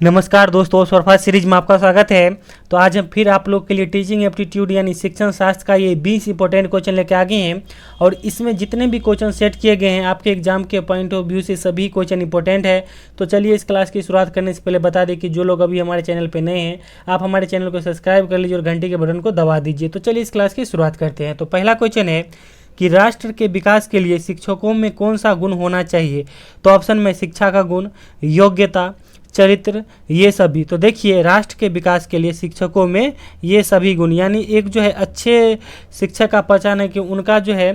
नमस्कार दोस्तों, स्वरफास्ट सीरीज में आपका स्वागत है। तो आज हम फिर आप लोग के लिए टीचिंग एप्टीट्यूड यानी शिक्षण शास्त्र का ये 20 इंपॉर्टेंट क्वेश्चन लेके आ गए हैं। और इसमें जितने भी क्वेश्चन सेट किए गए हैं आपके एग्जाम के पॉइंट ऑफ व्यू से सभी क्वेश्चन इंपॉर्टेंट है। तो चलिए इस क्लास की शुरुआत करने से पहले बता दें कि जो लोग अभी हमारे चैनल पर नए हैं आप हमारे चैनल को सब्सक्राइब कर लीजिए और घंटी के बटन को दबा दीजिए। तो चलिए इस क्लास की शुरुआत करते हैं। तो पहला क्वेश्चन है कि राष्ट्र के विकास के लिए शिक्षकों में कौन सा गुण होना चाहिए। तो ऑप्शन में शिक्षा का गुण, योग्यता, चरित्र, ये सभी। तो देखिए राष्ट्र के विकास के लिए शिक्षकों में ये सभी गुण यानी एक जो है अच्छे शिक्षक का पहचान है कि उनका जो है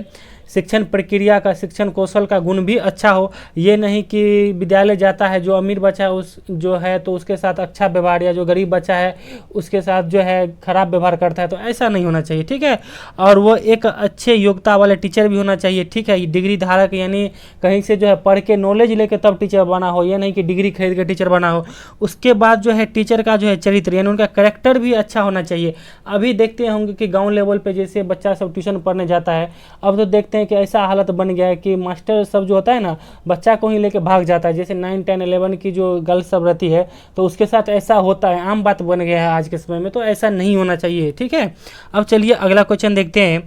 शिक्षण प्रक्रिया का, शिक्षण कौशल का गुण भी अच्छा हो। ये नहीं कि विद्यालय जाता है जो अमीर बच्चा है उस जो है तो उसके साथ अच्छा व्यवहार, या जो गरीब बच्चा है उसके साथ जो है खराब व्यवहार करता है, तो ऐसा नहीं होना चाहिए, ठीक है। और वो एक अच्छे योग्यता वाले टीचर भी होना चाहिए, ठीक है। डिग्री धारक यानी कहीं से जो है पढ़ के नॉलेज लेके तब टीचर बना हो, ये नहीं कि डिग्री खरीद के टीचर बना हो। उसके बाद जो है टीचर का जो है चरित्र यानी उनका कैरेक्टर भी अच्छा होना चाहिए। अभी देखते होंगे कि गाँव लेवल पर जैसे बच्चा सब ट्यूशन पढ़ने जाता है, अब तो देखते हैं कि ऐसा हालत बन गया है कि मास्टर सब जो होता है ना बच्चा को ही लेके भाग जाता है। जैसे 9, 10, 11 की जो गर्ल्स सब रहती है तो उसके साथ ऐसा होता है, आम बात बन गया है आज के समय में। तो ऐसा नहीं होना चाहिए, ठीक है। अब चलिए अगला क्वेश्चन देखते हैं।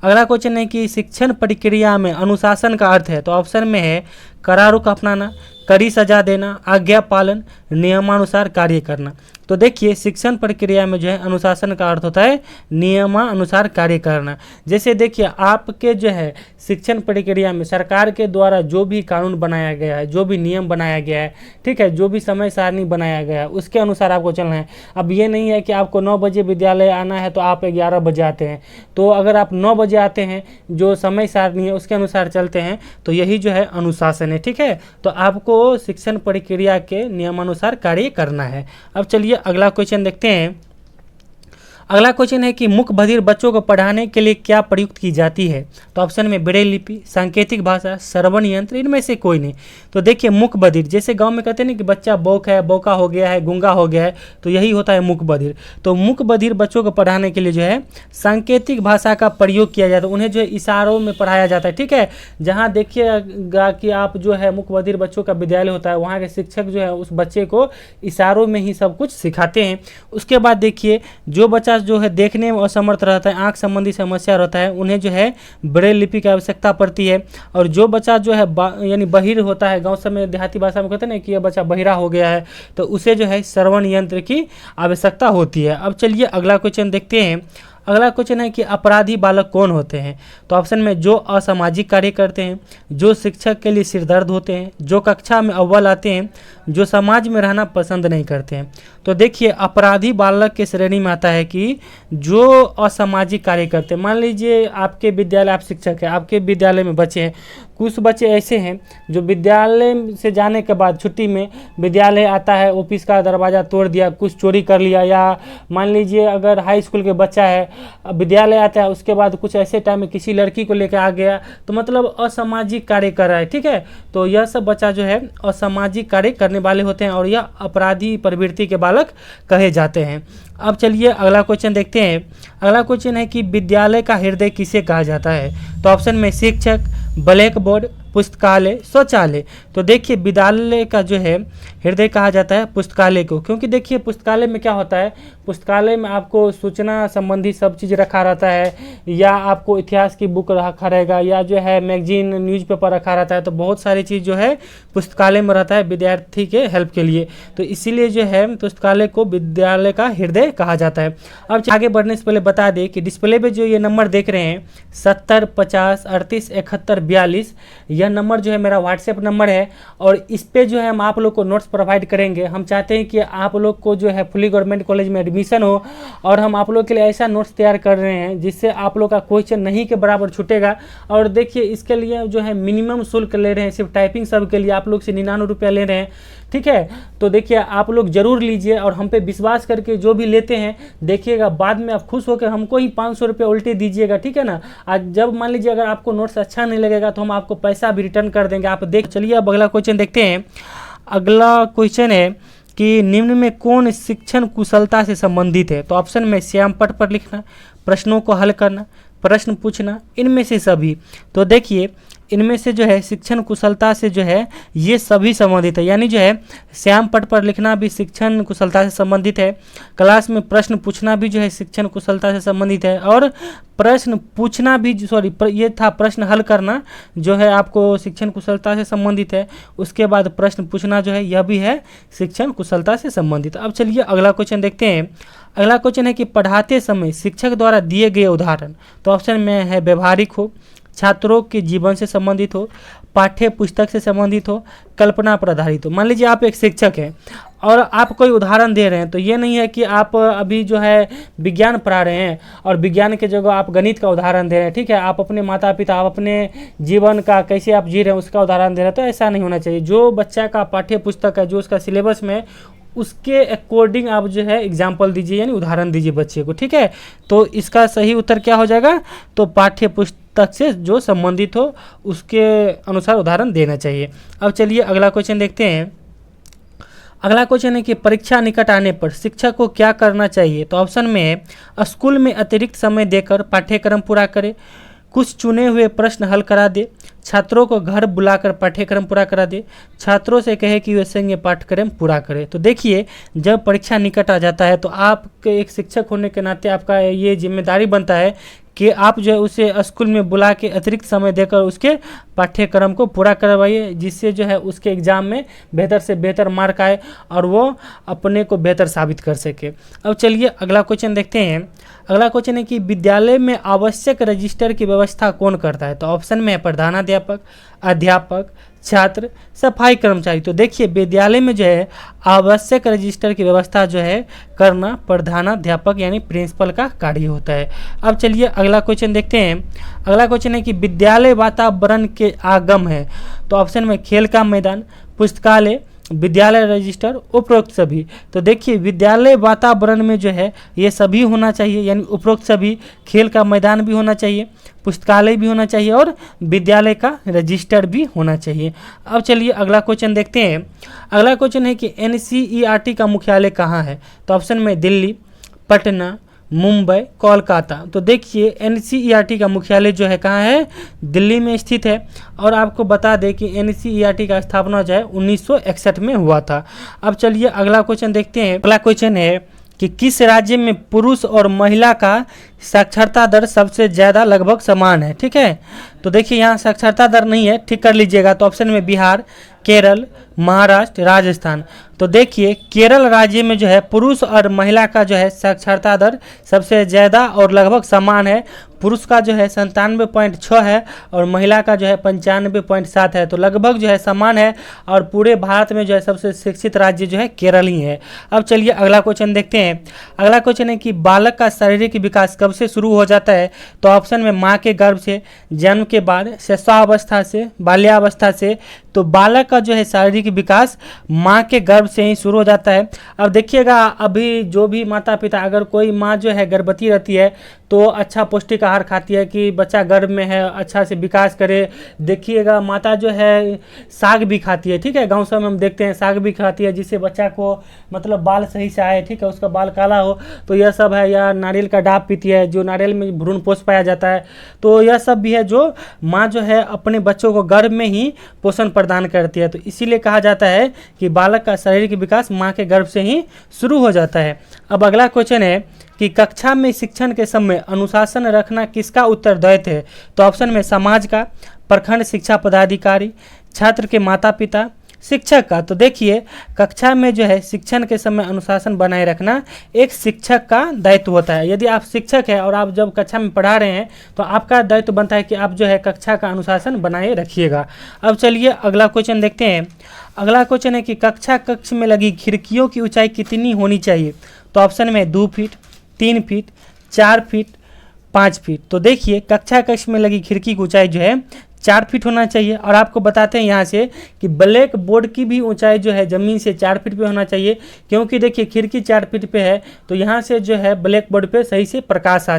अगला क्वेश्चन है कि शिक्षण प्रक्रिया में अनुशासन का अर्थ है। तो ऑप्शन में है कड़ा रुख अपनाना, कड़ी सजा देना, आज्ञा पालन, नियमानुसार कार्य करना। तो देखिए शिक्षण प्रक्रिया में जो है अनुशासन का अर्थ होता है नियमानुसार कार्य करना। जैसे देखिए आपके जो है शिक्षण प्रक्रिया में सरकार के द्वारा जो भी कानून बनाया गया है, जो भी नियम बनाया गया है, ठीक है, जो भी समय सारणी बनाया गया है उसके अनुसार आपको चलना है। अब ये नहीं है कि आपको 9 बजे विद्यालय आना है तो आप 11 बजे आते हैं। तो अगर आप 9 बजे आते हैं, जो समय सारणी है उसके अनुसार चलते हैं, तो यही जो है अनुशासन है, ठीक है। तो आपको शिक्षण प्रक्रिया के नियमानुसार कार्य करना है। अब चलिए अगला क्वेश्चन देखते हैं। अगला क्वेश्चन है कि मुख बधिर बच्चों को पढ़ाने के लिए क्या प्रयुक्त की जाती है। तो ऑप्शन में ब्रेल लिपि, सांकेतिक भाषा, श्रवण यंत्र, इनमें से कोई नहीं। तो देखिए मुख बधिर, जैसे गांव में कहते हैं ना कि बच्चा बौक है, बौका हो गया है, गूंगा हो गया है, तो यही होता है मुख बधिर। तो मुख बधिर बच्चों को पढ़ाने के लिए जो है सांकेतिक भाषा का प्रयोग किया जाता है। उन्हें जो है इशारों में पढ़ाया जाता है, ठीक है। जहाँ देखिएगा कि आप जो है मुख बधिर बच्चों का विद्यालय होता है, वहाँ के शिक्षक जो है उस बच्चे को इशारों में ही सब कुछ सिखाते हैं। उसके बाद देखिए जो बच्चा जो है देखने में असमर्थ रहता है, आंख संबंधी समस्या रहता है, उन्हें जो है ब्रेल लिपि की आवश्यकता पड़ती है। और जो बच्चा जो है यानी बहिर होता है, गांव समय देहाती भाषा में कहते हैं ना कि यह बच्चा बहिरा हो गया है, तो उसे जो है श्रवण यंत्र की आवश्यकता होती है। अब चलिए अगला क्वेश्चन देखते हैं। अगला क्वेश्चन है कि अपराधी बालक कौन होते हैं। तो ऑप्शन में जो असामाजिक कार्य करते हैं, जो शिक्षक के लिए सिरदर्द होते हैं, जो कक्षा में अव्वल आते हैं, जो समाज में रहना पसंद नहीं करते हैं। तो देखिए अपराधी बालक के श्रेणी में आता है कि जो असामाजिक कार्य करते हैं। मान लीजिए आपके विद्यालय, आप शिक्षक हैं, आपके विद्यालय में बच्चे हैं, कुछ बच्चे ऐसे हैं जो विद्यालय से जाने के बाद छुट्टी में विद्यालय आता है, ऑफिस का दरवाज़ा तोड़ दिया, कुछ चोरी कर लिया, या मान लीजिए अगर हाई स्कूल के बच्चा है विद्यालय आता है उसके बाद कुछ ऐसे टाइम में किसी लड़की को लेकर आ गया, तो मतलब असामाजिक कार्य कर रहा है, ठीक है। तो यह सब बच्चा जो है असामाजिक कार्य करने वाले होते हैं और यह अपराधी प्रवृत्ति के बालक कहे जाते हैं। अब चलिए अगला क्वेश्चन देखते हैं। अगला क्वेश्चन है कि विद्यालय का हृदय किसे कहा जाता है। तो ऑप्शन में शिक्षक, ब्लैक बोर्ड, पुस्तकालय, शौचालय। तो देखिए विद्यालय का जो है हृदय कहा जाता है पुस्तकालय को, क्योंकि देखिए पुस्तकालय में क्या होता है, पुस्तकालय में आपको सूचना संबंधी सब चीज़ रखा रहता है, या आपको इतिहास की बुक रखा रहेगा, या जो है मैगजीन, न्यूज़पेपर रखा रहता है। तो बहुत सारी चीज़ जो है पुस्तकालय में रहता है विद्यार्थी के हेल्प के लिए। तो इसीलिए जो है पुस्तकालय को विद्यालय का हृदय कहा जाता है। अब आगे बढ़ने से पहले बता दें कि डिस्प्ले पे जो ये नंबर देख रहे हैं 70 50 38 71 42, यह नंबर जो है मेरा व्हाट्सएप नंबर है और इस पे जो है हम आप लोग को नोट्स प्रोवाइड करेंगे। हम चाहते हैं कि आप लोग को जो है फुली गवर्नमेंट कॉलेज में एडमिशन हो, और हम आप लोग के लिए ऐसा नोट्स तैयार कर रहे हैं जिससे आप लोग का क्वेश्चन नहीं के बराबर छूटेगा। और देखिए इसके लिए जो है मिनिमम शुल्क ले रहे हैं, सिर्फ टाइपिंग सब के लिए आप लोग से 99 रुपया ले रहे हैं, ठीक है। तो देखिए आप लोग जरूर लीजिए और हम पे विश्वास करके जो भी लेते हैं देखिएगा, बाद में आप खुश होकर हमको ही 500 रुपये उल्टे दीजिएगा, ठीक है ना। आज जब मान लीजिए अगर आपको नोट्स अच्छा नहीं लगेगा तो हम आपको पैसा भी रिटर्न कर देंगे, आप देख। चलिए अब अगला क्वेश्चन देखते हैं। अगला क्वेश्चन है कि निम्न में कौन शिक्षण कुशलता से संबंधित है। तो ऑप्शन में श्याम पट पर लिखना, प्रश्नों को हल करना, प्रश्न पूछना, इनमें से सभी। तो देखिए इनमें से जो है शिक्षण कुशलता से जो है ये सभी संबंधित है, यानी जो है श्याम पट पर लिखना भी शिक्षण कुशलता से संबंधित है, क्लास में प्रश्न पूछना भी जो है शिक्षण कुशलता से संबंधित है, और प्रश्न पूछना भी ये था प्रश्न हल करना जो है आपको शिक्षण कुशलता से संबंधित है, उसके बाद प्रश्न पूछना जो है यह भी है शिक्षण कुशलता से संबंधित। अब चलिए अगला क्वेश्चन देखते हैं। अगला क्वेश्चन है कि पढ़ाते समय शिक्षक द्वारा दिए गए उदाहरण, तो ऑप्शन में है व्यवहारिक हो, छात्रों के जीवन से संबंधित हो, पाठ्य पुस्तक से संबंधित हो, कल्पना पर आधारित हो। मान लीजिए आप एक शिक्षक हैं और आप कोई उदाहरण दे रहे हैं, तो ये नहीं है कि आप अभी जो है विज्ञान पढ़ा रहे हैं और विज्ञान के जगह आप गणित का उदाहरण दे रहे हैं, ठीक है, आप अपने माता पिता, आप अपने जीवन का कैसे आप जी रहे हैं उसका उदाहरण दे रहे हैं, तो ऐसा नहीं होना चाहिए। जो बच्चा का पाठ्य पुस्तक है, जो उसका सिलेबस में, उसके अकॉर्डिंग आप जो है एग्जाम्पल दीजिए, यानी उदाहरण दीजिए बच्चे को, ठीक है। तो इसका सही उत्तर क्या हो जाएगा, तो पाठ्य पुस्तक से जो संबंधित हो उसके अनुसार उदाहरण देना चाहिए। अब चलिए अगला क्वेश्चन देखते हैं। अगला क्वेश्चन है कि परीक्षा निकट आने पर शिक्षक को क्या करना चाहिए, तो ऑप्शन में है स्कूल में अतिरिक्त समय देकर पाठ्यक्रम पूरा करे, कुछ चुने हुए प्रश्न हल करा दे, छात्रों को घर बुलाकर पाठ्यक्रम पूरा करा दे, छात्रों से कहे कि वे संग पाठ्यक्रम पूरा करें। तो देखिए जब परीक्षा निकट आ जाता है तो आपके एक शिक्षक होने के नाते आपका ये जिम्मेदारी बनता है कि आप जो है उसे स्कूल में बुला के अतिरिक्त समय देकर उसके पाठ्यक्रम को पूरा करवाइए, जिससे जो है उसके एग्ज़ाम में बेहतर से बेहतर मार्क आए और वो अपने को बेहतर साबित कर सके। अब चलिए अगला क्वेश्चन देखते हैं। अगला क्वेश्चन है कि विद्यालय में आवश्यक रजिस्टर की व्यवस्था कौन करता है, तो ऑप्शन में है प्रधानाध्यापक, अध्यापक, छात्र, सफाई कर्मचारी। तो देखिए विद्यालय में जो है आवश्यक रजिस्टर की व्यवस्था जो है करना प्रधानाध्यापक यानी प्रिंसिपल का कार्य होता है। अब चलिए अगला क्वेश्चन देखते हैं। अगला क्वेश्चन है कि विद्यालय वातावरण के आगम है, तो ऑप्शन में खेल का मैदान, पुस्तकालय, विद्यालय रजिस्टर, उपरोक्त सभी। तो देखिए विद्यालय वातावरण में जो है ये सभी होना चाहिए, यानी उपरोक्त सभी, खेल का मैदान भी होना चाहिए, पुस्तकालय भी होना चाहिए और विद्यालय का रजिस्टर भी होना चाहिए। अब चलिए अगला क्वेश्चन देखते हैं। अगला क्वेश्चन है कि NCERT का मुख्यालय कहाँ है, तो ऑप्शन में दिल्ली, पटना, मुंबई, कोलकाता। तो देखिए NCERT का मुख्यालय जो है कहाँ है, दिल्ली में स्थित है। और आपको बता दें कि NCERT का स्थापना जो है 1961 में हुआ था। अब चलिए अगला क्वेश्चन देखते हैं। अगला क्वेश्चन है कि किस राज्य में पुरुष और महिला का साक्षरता दर सबसे ज़्यादा लगभग समान है, ठीक है। तो देखिए यहाँ साक्षरता दर नहीं है, ठीक कर लीजिएगा। तो ऑप्शन में बिहार, केरल, महाराष्ट्र, राजस्थान। तो देखिए केरल राज्य में जो है पुरुष और महिला का जो है साक्षरता दर सबसे ज़्यादा और लगभग समान है। पुरुष का जो है 97.6 है और महिला का जो है 95.7 है, तो लगभग जो है समान है। और पूरे भारत में जो है सबसे शिक्षित राज्य जो है केरल ही है। अब चलिए अगला क्वेश्चन देखते हैं। अगला क्वेश्चन है कि बालक का शारीरिक विकास कब से शुरू हो जाता है, तो ऑप्शन में माँ के गर्भ से, जन्म के बाद, शिशुअवस्था से, बाल्यावस्था से। तो बालक का जो है शारीरिक विकास माँ के गर्भ से ही शुरू हो जाता है। अब देखिएगा अभी जो भी माता पिता, अगर कोई माँ जो है गर्भवती रहती है तो अच्छा पौष्टिक आहार खाती है कि बच्चा गर्भ में है अच्छा से विकास करे। देखिएगा माता जो है साग भी खाती है, ठीक है, गाँव सब में हम देखते हैं साग भी खाती है, जिससे बच्चा को मतलब बाल सही से आए, ठीक है, उसका बाल काला हो, तो यह सब है। या नारियल का डाब पीती है, जो नारियल में भ्रूण पोष पाया जाता है, तो यह सब भी है जो माँ जो है अपने बच्चों को गर्भ में ही पोषण प्रदान करती है। तो इसीलिए कहा जाता है कि बालक का शारीरिक विकास माँ के गर्भ से ही शुरू हो जाता है। अब अगला क्वेश्चन है कि कक्षा में शिक्षण के समय अनुशासन रखना किसका उत्तरदायित्व है, तो ऑप्शन में समाज का, प्रखंड शिक्षा पदाधिकारी, छात्र के माता पिता, शिक्षक का। तो देखिए कक्षा में जो है शिक्षण के समय अनुशासन बनाए रखना एक शिक्षक का दायित्व होता है। यदि आप शिक्षक हैं और आप जब कक्षा में पढ़ा रहे हैं तो आपका दायित्व बनता है कि आप जो है कक्षा का अनुशासन बनाए रखिएगा। अब चलिए अगला क्वेश्चन देखते हैं। अगला क्वेश्चन है कि कक्ष में लगी खिड़कियों की ऊंचाई कितनी होनी चाहिए, तो ऑप्शन में 2 फीट, 3 फीट, 4 फीट, 5 फीट। तो देखिए कक्ष में लगी खिड़की की ऊंचाई जो है 4 फीट होना चाहिए। और आपको बताते हैं यहाँ से कि ब्लैक बोर्ड की भी ऊंचाई जो है ज़मीन से 4 फीट पे होना चाहिए, क्योंकि देखिए खिड़की 4 फीट पे है तो यहाँ से जो है ब्लैक बोर्ड पे सही से प्रकाश आ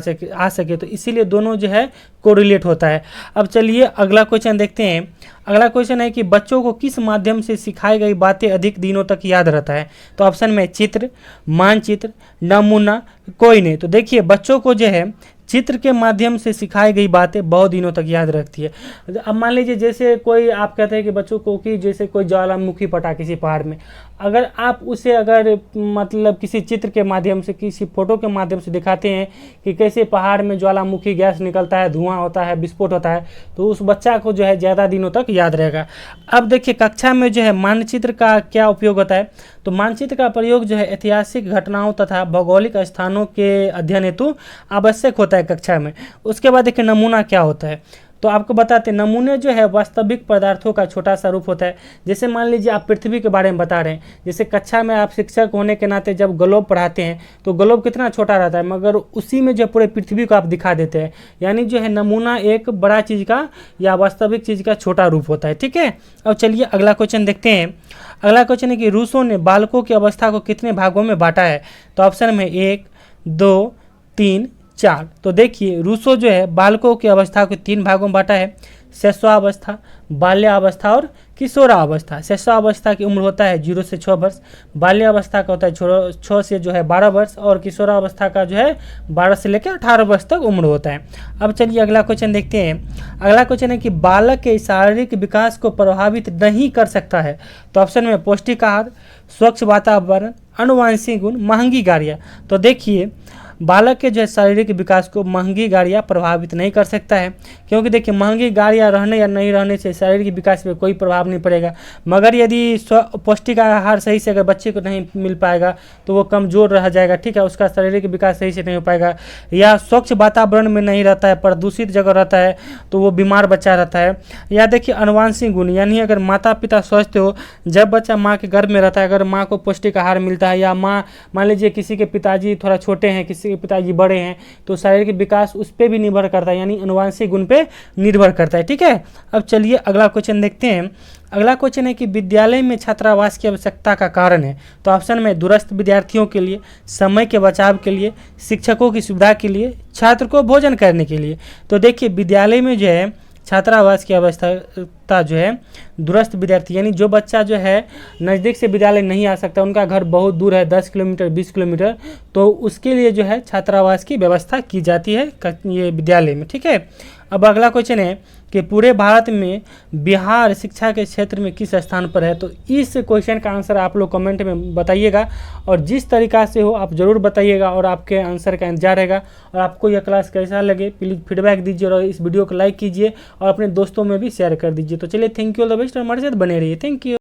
सके, तो इसीलिए दोनों जो है कोरिलेट होता है। अब चलिए अगला क्वेश्चन देखते हैं। अगला क्वेश्चन है कि बच्चों को किस माध्यम से सिखाई गई बातें अधिक दिनों तक याद रहता है, तो ऑप्शन में चित्र, मानचित्र, नमूना, कोई नहीं। तो देखिए बच्चों को जो है चित्र के माध्यम से सिखाई गई बातें बहुत दिनों तक याद रखती है। अब मान लीजिए जैसे कोई आप कहते हैं कि बच्चों को कि जैसे कोई ज्वालामुखी फटा किसी पहाड़ में, अगर आप उसे अगर मतलब किसी चित्र के माध्यम से, किसी फोटो के माध्यम से दिखाते हैं कि कैसे पहाड़ में ज्वालामुखी गैस निकलता है, धुआं होता है, विस्फोट होता है, तो उस बच्चा को जो है ज़्यादा दिनों तक याद रहेगा। अब देखिए कक्षा में जो है मानचित्र का क्या उपयोग होता है, तो मानचित्र का प्रयोग जो है ऐतिहासिक घटनाओं तथा भौगोलिक स्थानों के अध्ययन हेतु आवश्यक होता है कक्षा में। उसके बाद देखिए नमूना क्या होता है, तो आपको बताते हैं नमूने जो है वास्तविक पदार्थों का छोटा सा रूप होता है। जैसे मान लीजिए आप पृथ्वी के बारे में बता रहे हैं, जैसे कक्षा में आप शिक्षक होने के नाते जब ग्लोब पढ़ाते हैं तो ग्लोब कितना छोटा रहता है, मगर उसी में जो पूरे पृथ्वी को आप दिखा देते हैं, यानी जो है नमूना एक बड़ा चीज़ का या वास्तविक चीज़ का छोटा रूप होता है। ठीक है, अब चलिए अगला क्वेश्चन देखते हैं। अगला क्वेश्चन है कि रूसो ने बालकों की अवस्था को कितने भागों में बांटा है, तो ऑप्शन में 1, 2, 3, 4। तो देखिए रूसो जो है बालकों की अवस्था को 3 भागों में बांटा है, शैशवावस्था, बाल्यावस्था और किशोरावस्था। शैशवावस्था की उम्र होता है 0 से 6 वर्ष, बाल्यावस्था का होता है 6 से जो है 12 वर्ष, और किशोरावस्था का जो है 12 से लेकर 18 वर्ष तक उम्र होता है। अब चलिए अगला क्वेश्चन देखते हैं। अगला क्वेश्चन है कि बालक के शारीरिक विकास को प्रभावित नहीं कर सकता है, तो ऑप्शन में पौष्टिक आहार, स्वच्छ वातावरण, आनुवंशिक गुण, महंगी गाड़ियाँ। तो देखिए बालक के जो है शारीरिक विकास को महंगी गाड़ियाँ प्रभावित नहीं कर सकता है, क्योंकि देखिए महंगी गाड़ियाँ रहने या नहीं रहने से शारीरिक विकास पे कोई प्रभाव नहीं पड़ेगा। मगर यदि पौष्टिक आहार सही से अगर बच्चे को नहीं मिल पाएगा तो वो कमज़ोर रह जाएगा, ठीक है, उसका शारीरिक विकास सही से नहीं हो पाएगा। या स्वच्छ वातावरण में नहीं रहता है, प्रदूषित जगह रहता है, तो वो बीमार बच्चा रहता है। या देखिए आनुवंशिक गुण, यानी अगर माता पिता स्वस्थ हो, जब बच्चा माँ के गर्भ में रहता है, अगर माँ को पौष्टिक आहार मिलता है, या माँ मान लीजिए किसी के पिताजी थोड़ा छोटे हैं, किसी के पिताजी बड़े हैं, तो शारीरिक विकास उस पर भी निर्भर करता है, यानी आनुवंशिक गुण पे निर्भर करता है। ठीक है, अब चलिए अगला क्वेश्चन देखते हैं। अगला क्वेश्चन है कि विद्यालय में छात्रावास की आवश्यकता का कारण है, तो ऑप्शन में दूरस्थ विद्यार्थियों के लिए, समय के बचाव के लिए, शिक्षकों की सुविधा के लिए, छात्र को भोजन करने के लिए। तो देखिए विद्यालय में जो है छात्रावास की आवश्यकता जो है दूरस्थ विद्यार्थी, यानी जो बच्चा जो है नज़दीक से विद्यालय नहीं आ सकता, उनका घर बहुत दूर है 10 किलोमीटर 20 किलोमीटर, तो उसके लिए जो है छात्रावास की व्यवस्था की जाती है ये विद्यालय में। ठीक है, अब अगला क्वेश्चन है कि पूरे भारत में बिहार शिक्षा के क्षेत्र में किस स्थान पर है, तो इस क्वेश्चन का आंसर आप लोग कमेंट में बताइएगा, और जिस तरीक़ा से हो आप ज़रूर बताइएगा, और आपके आंसर का इंतजार रहेगा। और आपको यह क्लास कैसा लगे प्लीज़ फीडबैक दीजिए, और इस वीडियो को लाइक कीजिए और अपने दोस्तों में भी शेयर कर दीजिए। तो चलिए thank you, all the best, और हमारे साथ बने रहिए। Thank you.